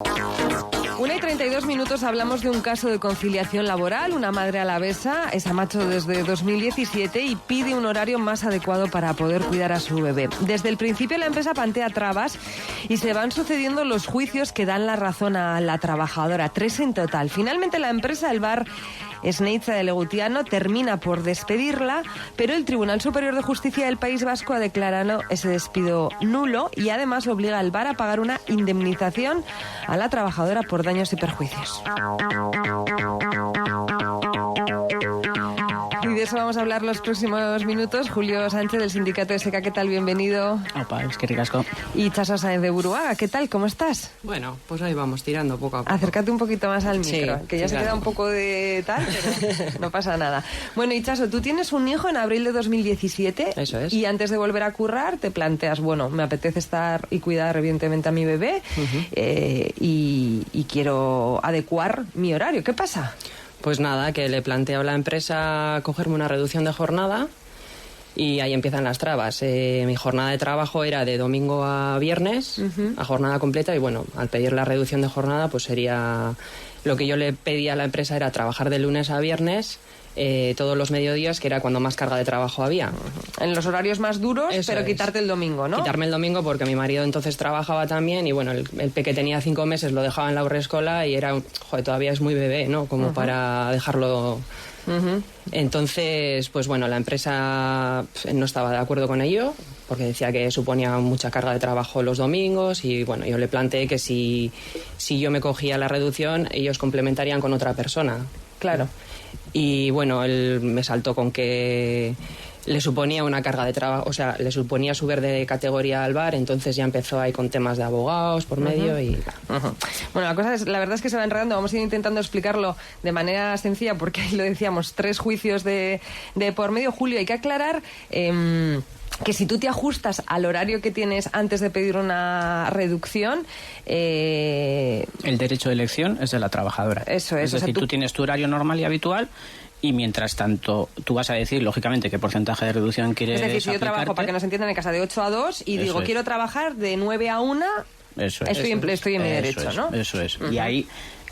1:32 hablamos de un caso de conciliación laboral. Una madre alavesa es amacho desde 2017 y pide un horario más adecuado para poder cuidar a su bebé. Desde el principio la empresa plantea trabas y se van sucediendo los juicios que dan la razón a la trabajadora, 3 en total. Finalmente la empresa, el bar Esneitza de Legutiano, termina por despedirla, pero el Tribunal Superior de Justicia del País Vasco ha declarado ese despido nulo y además obliga al bar a pagar una indemnización a la trabajadora por daños y perjuicios. Y de eso vamos a hablar los próximos minutos. Julio Sánchez, del sindicato SK, ¿qué tal? Bienvenido. Opa, es que ricasco. Y Itxaso Sáenz de Buruaga, ¿qué tal? ¿Cómo estás? Bueno, pues ahí vamos, tirando poco a poco. Acércate un poquito más al micro, sí, que ya se queda un poco de tal, pero no pasa nada. Bueno, Itxaso, tú tienes un hijo en abril de 2017. Eso es. Y antes de volver a currar te planteas, bueno, me apetece estar y cuidar evidentemente a mi bebé, y quiero adecuar mi horario. ¿Qué pasa? Pues nada, que le planteo a la empresa cogerme una reducción de jornada y ahí empiezan las trabas. Mi jornada de trabajo era de domingo a viernes, a jornada completa, y bueno, al pedir la reducción de jornada, pues sería... Lo que yo le pedía a la empresa era trabajar de lunes a viernes, todos los mediodías, que era cuando más carga de trabajo había. En los horarios más duros, Eso pero es. Quitarte el domingo, ¿no? Quitarme el domingo porque mi marido entonces trabajaba también y bueno, el peque tenía 5 meses, lo dejaba en la haurrescola y era, joder, todavía es muy bebé, ¿no? Como para dejarlo... Entonces, pues bueno, la empresa no estaba de acuerdo con ello porque decía que suponía mucha carga de trabajo los domingos y bueno, yo le planteé que si yo me cogía la reducción, ellos complementarían con otra persona. Claro. Y bueno, él me saltó con que le suponía una carga de trabajo, o sea, le suponía subir de categoría al bar, entonces ya empezó ahí con temas de abogados por medio y... Bueno, la verdad es que se va enredando, vamos a ir intentando explicarlo de manera sencilla porque ahí lo decíamos, 3 juicios de por medio. Julio, hay que aclarar... que si tú te ajustas al horario que tienes antes de pedir una reducción... El derecho de elección es de la trabajadora. Eso es. Es decir, tú tienes tu horario normal y habitual y mientras tanto tú vas a decir, lógicamente, qué porcentaje de reducción quieres aplicarte. Es decir, si yo trabajo, para que nos entiendan, en casa de 8 a 2 y digo, quiero trabajar de 9 a 1, estoy en mi derecho, ¿no? Eso es. Y ahí,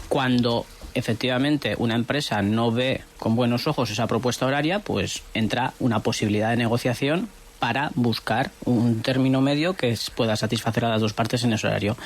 cuando... efectivamente una empresa no ve con buenos ojos esa propuesta horaria, pues entra una posibilidad de negociación para buscar un término medio que pueda satisfacer a las dos partes en ese horario.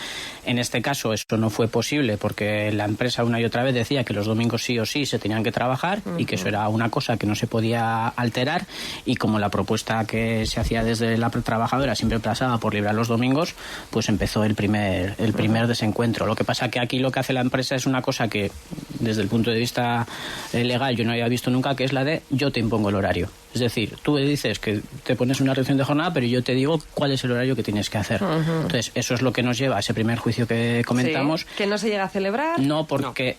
En este caso eso no fue posible porque la empresa una y otra vez decía que los domingos sí o sí se tenían que trabajar y que eso era una cosa que no se podía alterar, y como la propuesta que se hacía desde la trabajadora siempre pasaba por librar los domingos, pues empezó el primer desencuentro. Lo que pasa que aquí lo que hace la empresa es una cosa que desde el punto de vista legal yo no había visto nunca, que es la de yo te impongo el horario. Es decir, tú dices que te pones una reducción de jornada, pero yo te digo cuál es el horario que tienes que hacer. Entonces, eso es lo que nos lleva a ese primer juicio que comentamos. Sí, que no se llega a celebrar. No, porque...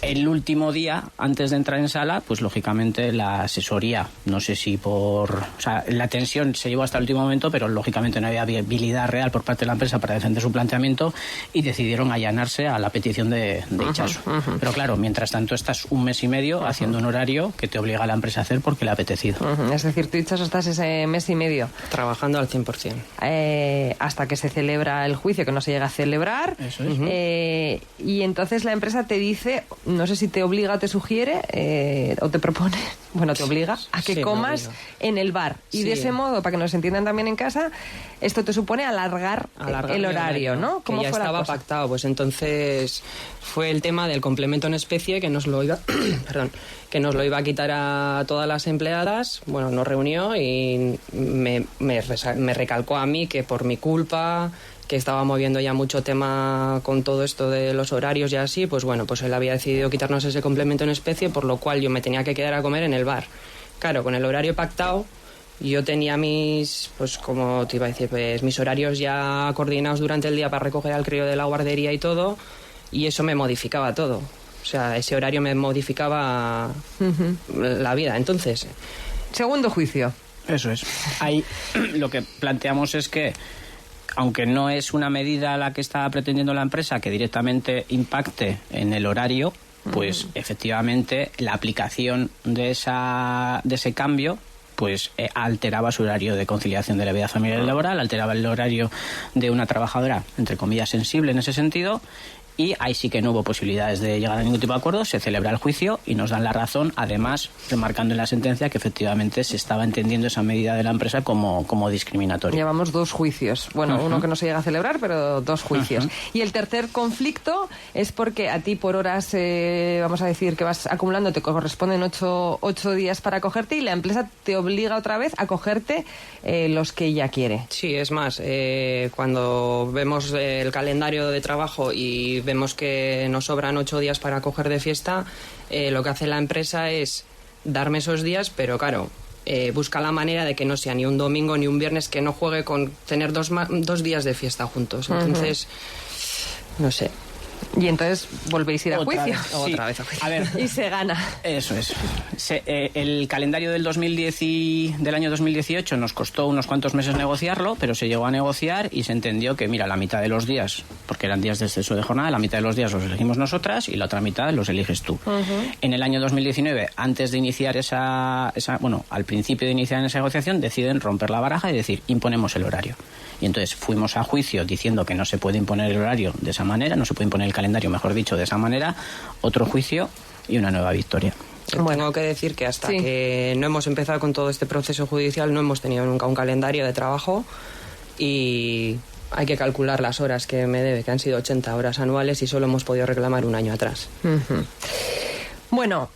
El último día, antes de entrar en sala, pues lógicamente la asesoría, no sé si o sea, la tensión se llevó hasta el último momento, pero lógicamente no había viabilidad real por parte de la empresa para defender su planteamiento y decidieron allanarse a la petición de Itxaso. Pero claro, mientras tanto estás un mes y medio haciendo un horario que te obliga a la empresa a hacer porque le ha apetecido. Es decir, tú, Itxaso, estás ese mes y medio Trabajando al 100%. Hasta que se celebra el juicio, que no se llega a celebrar. Eso es. Y entonces la empresa te dice... No sé si te obliga o te sugiere o te propone, bueno, te obliga a que comas en el bar. Y de ese modo, para que nos entiendan también en casa, esto te supone alargar el horario, ¿no? Que ya estaba pactado. Pues entonces fue el tema del complemento en especie que nos lo iba, que nos lo iba a quitar a todas las empleadas. Bueno, nos reunió y me recalcó a mí que por mi culpa, que estaba moviendo ya mucho tema con todo esto de los horarios y así, pues bueno, pues él había decidido quitarnos ese complemento en especie, por lo cual yo me tenía que quedar a comer en el bar. Claro, con el horario pactado, yo tenía pues como te iba a decir, pues mis horarios ya coordinados durante el día para recoger al crío de la guardería y todo, y eso me modificaba todo. O sea, ese horario me modificaba la vida. Entonces... Segundo juicio. Eso es. Ahí lo que planteamos es que aunque no es una medida la que está pretendiendo la empresa que directamente impacte en el horario, pues efectivamente la aplicación de ese cambio pues alteraba su horario de conciliación de la vida familiar y laboral, alteraba el horario de una trabajadora, entre comillas, sensible en ese sentido, y ahí sí que no hubo posibilidades de llegar a ningún tipo de acuerdo, se celebra el juicio y nos dan la razón, además remarcando en la sentencia que efectivamente se estaba entendiendo esa medida de la empresa como discriminatoria. Llevamos 2 juicios, bueno, uno que no se llega a celebrar, pero 2 juicios. Y el tercer conflicto es porque a ti por horas, vamos a decir que vas acumulando, te corresponden 8 días para acogerte y la empresa te obliga otra vez a cogerte los que ella quiere. Sí, es más, cuando vemos el calendario de trabajo y vemos que nos sobran 8 días para coger de fiesta, lo que hace la empresa es darme esos días, pero claro, busca la manera de que no sea ni un domingo ni un viernes, que no juegue con tener 2 días de fiesta juntos. Entonces, no sé. Y entonces volvéis a ir a juicio. Otra vez a juicio. A ver, y se gana. Eso es. El calendario del año 2018 nos costó unos cuantos meses negociarlo, pero se llegó a negociar y se entendió que, mira, la mitad de los días, porque eran días de exceso de jornada, la mitad de los días los elegimos nosotras y la otra mitad los eliges tú. En el año 2019, antes de iniciar al principio de iniciar esa negociación, deciden romper la baraja y decir, imponemos el horario. Y entonces fuimos a juicio diciendo que no se puede imponer el horario de esa manera, no se puede imponer el calendario, mejor dicho, de esa manera, otro juicio y una nueva victoria. Tengo que decir que hasta que no hemos empezado con todo este proceso judicial no hemos tenido nunca un calendario de trabajo y hay que calcular las horas que me debe, que han sido 80 horas anuales y solo hemos podido reclamar un año atrás. Bueno,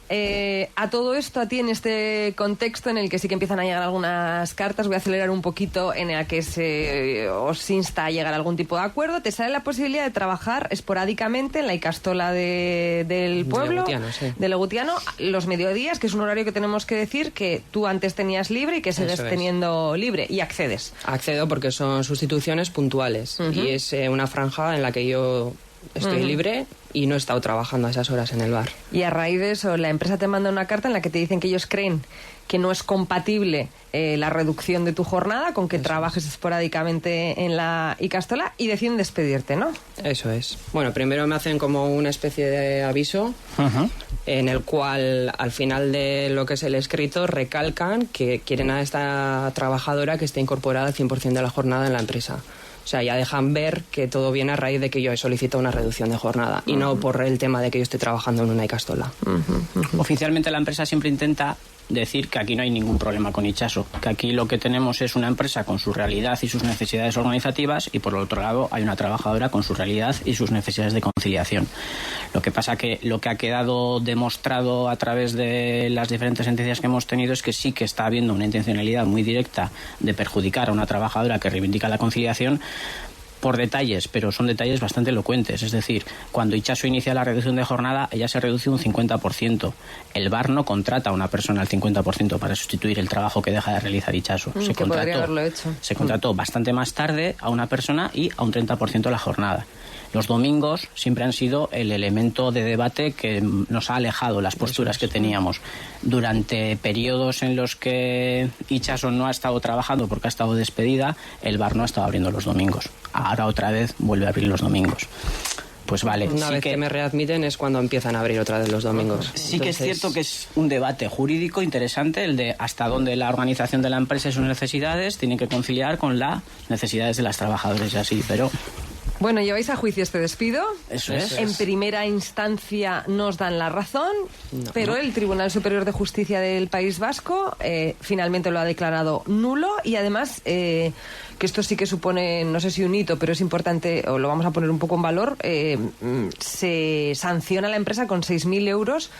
a todo esto, a ti en este contexto en el que sí que empiezan a llegar algunas cartas, voy a acelerar un poquito, en el que se os insta a llegar a algún tipo de acuerdo, te sale la posibilidad de trabajar esporádicamente en la Icastola del pueblo, de Legutiano, los mediodías, que es un horario que tenemos que decir que tú antes tenías libre y que sigues teniendo libre, y accedes. Accedo porque son sustituciones puntuales y es una franja en la que yo estoy libre y no he estado trabajando a esas horas en el bar. Y a raíz de eso, la empresa te manda una carta en la que te dicen que ellos creen que no es compatible la reducción de tu jornada con que trabajes esporádicamente en la Icastola y deciden despedirte, ¿no? Eso es. Bueno, primero me hacen como una especie de aviso en el cual al final de lo que es el escrito recalcan que quieren a esta trabajadora que esté incorporada al 100% de la jornada en la empresa. O sea, ya dejan ver que todo viene a raíz de que yo he solicitado una reducción de jornada y no por el tema de que yo estoy trabajando en una Icastola. Oficialmente la empresa siempre intenta decir que aquí no hay ningún problema con Itxaso, que aquí lo que tenemos es una empresa con su realidad y sus necesidades organizativas y por el otro lado hay una trabajadora con su realidad y sus necesidades de conciliación. Lo que pasa que lo que ha quedado demostrado a través de las diferentes sentencias que hemos tenido es que sí que está habiendo una intencionalidad muy directa de perjudicar a una trabajadora que reivindica la conciliación por detalles, pero son detalles bastante elocuentes. Es decir, cuando Itxaso inicia la reducción de jornada, ella se reduce un 50%. El bar no contrata a una persona al 50% para sustituir el trabajo que deja de realizar Itxaso. Se contrató bastante más tarde a una persona y a un 30% la jornada. Los domingos siempre han sido el elemento de debate que nos ha alejado las posturas que teníamos. Durante periodos en los que Itxaso no ha estado trabajando porque ha estado despedida, el bar no ha estado abriendo los domingos. Ahora otra vez vuelve a abrir los domingos. Pues vale. Una vez que me readmiten es cuando empiezan a abrir otra vez los domingos. Sí que es cierto que es un debate jurídico interesante el de hasta dónde la organización de la empresa y sus necesidades tienen que conciliar con las necesidades de las trabajadoras y así, pero... Bueno, lleváis a juicio este despido. Eso es. En primera instancia nos dan la razón, pero el Tribunal Superior de Justicia del País Vasco finalmente lo ha declarado nulo y además, que esto sí que supone, no sé si un hito, pero es importante, o lo vamos a poner un poco en valor, se sanciona a la empresa con 6.000 euros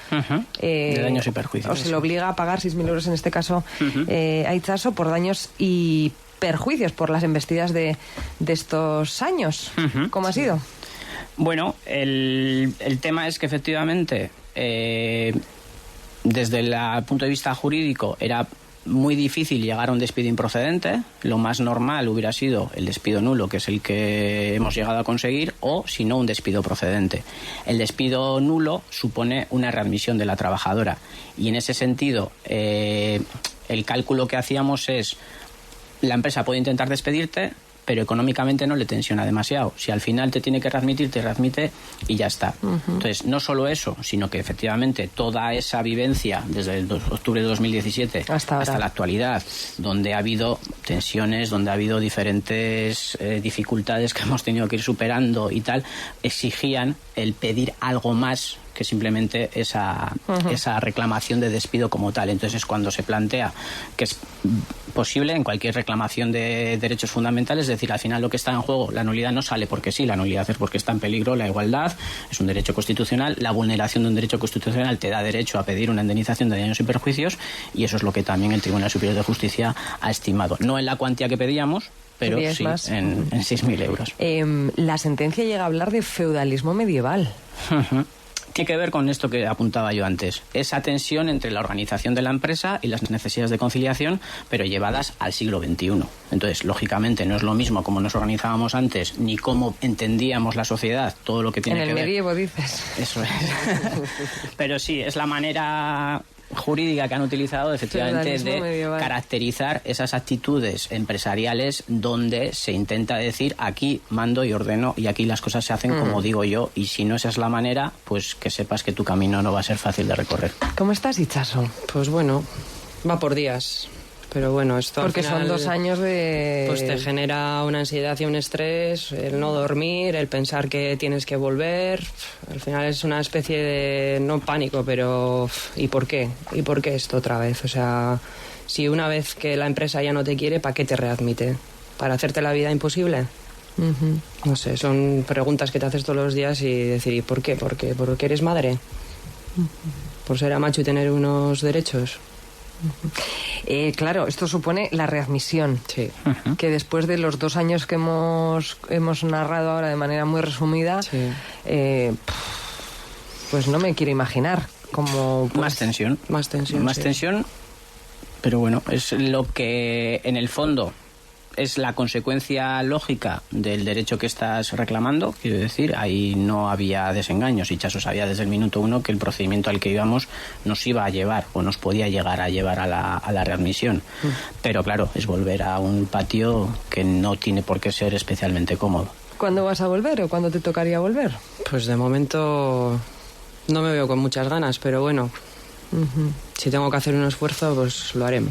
de daños y perjuicios. O se le obliga a pagar 6.000 euros en este caso a Itxaso por daños y perjuicios por las embestidas de estos años. ¿Cómo ha sido? Bueno, el tema es que efectivamente desde el punto de vista jurídico era muy difícil llegar a un despido improcedente. Lo más normal hubiera sido el despido nulo, que es el que hemos llegado a conseguir, o si no un despido procedente. El despido nulo supone una readmisión de la trabajadora y en ese sentido el cálculo que hacíamos es: la empresa puede intentar despedirte, pero económicamente no le tensiona demasiado. Si al final te tiene que readmitir, te readmite y ya está. Entonces, no solo eso, sino que efectivamente toda esa vivencia desde el octubre de 2017 hasta la actualidad, donde ha habido tensiones, donde ha habido diferentes dificultades que hemos tenido que ir superando y tal, exigían el pedir algo más que simplemente esa reclamación de despido como tal. Entonces es cuando se plantea que es posible en cualquier reclamación de derechos fundamentales, es decir, al final lo que está en juego, la nulidad no sale porque sí, la nulidad es porque está en peligro la igualdad, es un derecho constitucional, la vulneración de un derecho constitucional te da derecho a pedir una indemnización de daños y perjuicios, y eso es lo que también el Tribunal Superior de Justicia ha estimado. No en la cuantía que pedíamos, pero sí en 6.000 euros. La sentencia llega a hablar de feudalismo medieval. Tiene que ver con esto que apuntaba yo antes, esa tensión entre la organización de la empresa y las necesidades de conciliación, pero llevadas al siglo XXI. Entonces, lógicamente, no es lo mismo cómo nos organizábamos antes, ni cómo entendíamos la sociedad, todo lo que tiene que ver. En el medievo, dices. Eso es. Pero sí, es la manera jurídica que han utilizado efectivamente de medieval. Caracterizar esas actitudes empresariales donde se intenta decir aquí mando y ordeno y aquí las cosas se hacen como digo yo, y si no esa es la manera, pues que sepas que tu camino no va a ser fácil de recorrer. ¿Cómo estás, Itxaso? Pues bueno, va por días. Pero bueno, esto porque al final, son 2 años de... Pues te genera una ansiedad y un estrés, el no dormir, el pensar que tienes que volver. Al final es una especie de, no pánico, pero ¿y por qué? ¿Y por qué esto otra vez? O sea, si una vez que la empresa ya no te quiere, ¿para qué te readmite? ¿Para hacerte la vida imposible? No sé, son preguntas que te haces todos los días y decir, ¿y por qué? ¿Porque eres madre? ¿Por ser macho y tener unos derechos? Claro, esto supone la readmisión, sí. Que después de los 2 años que hemos narrado ahora de manera muy resumida, sí. Pues no me quiero imaginar cómo... Más tensión. Más tensión, Más sí. tensión, pero bueno, es lo que en el fondo es la consecuencia lógica del derecho que estás reclamando. Quiero decir, ahí no había desengaños. Itxaso sabía desde el minuto 1 que el procedimiento al que íbamos nos iba a llevar o nos podía llegar a llevar a la readmisión. Pero claro, es volver a un patio que no tiene por qué ser especialmente cómodo. ¿Cuándo vas a volver o cuándo te tocaría volver? Pues de momento no me veo con muchas ganas, pero bueno, si tengo que hacer un esfuerzo, pues lo haré.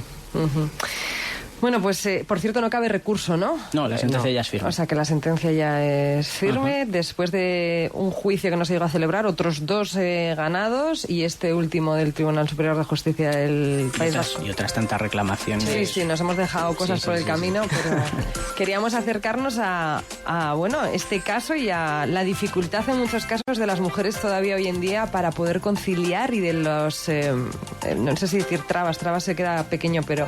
Bueno, pues por cierto no cabe recurso, ¿no? No, la sentencia ya es firme. O sea que la sentencia ya es firme. Después de un juicio que no se llegó a celebrar, otros 2 ganados y este último del Tribunal Superior de Justicia del País Vasco. Y otras tantas reclamaciones. Sí, nos hemos dejado cosas por el camino, pero queríamos acercarnos a bueno, este caso y a la dificultad en muchos casos de las mujeres todavía hoy en día para poder conciliar y de los, no sé si decir trabas se queda pequeño, pero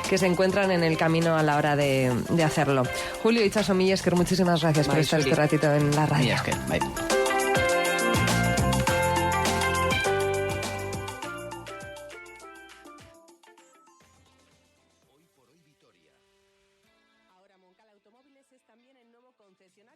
que se encuentran en el camino a la hora de hacerlo. Julio Itxaso Millesker, muchísimas gracias por estar este ratito en la radio. Millesker, bye.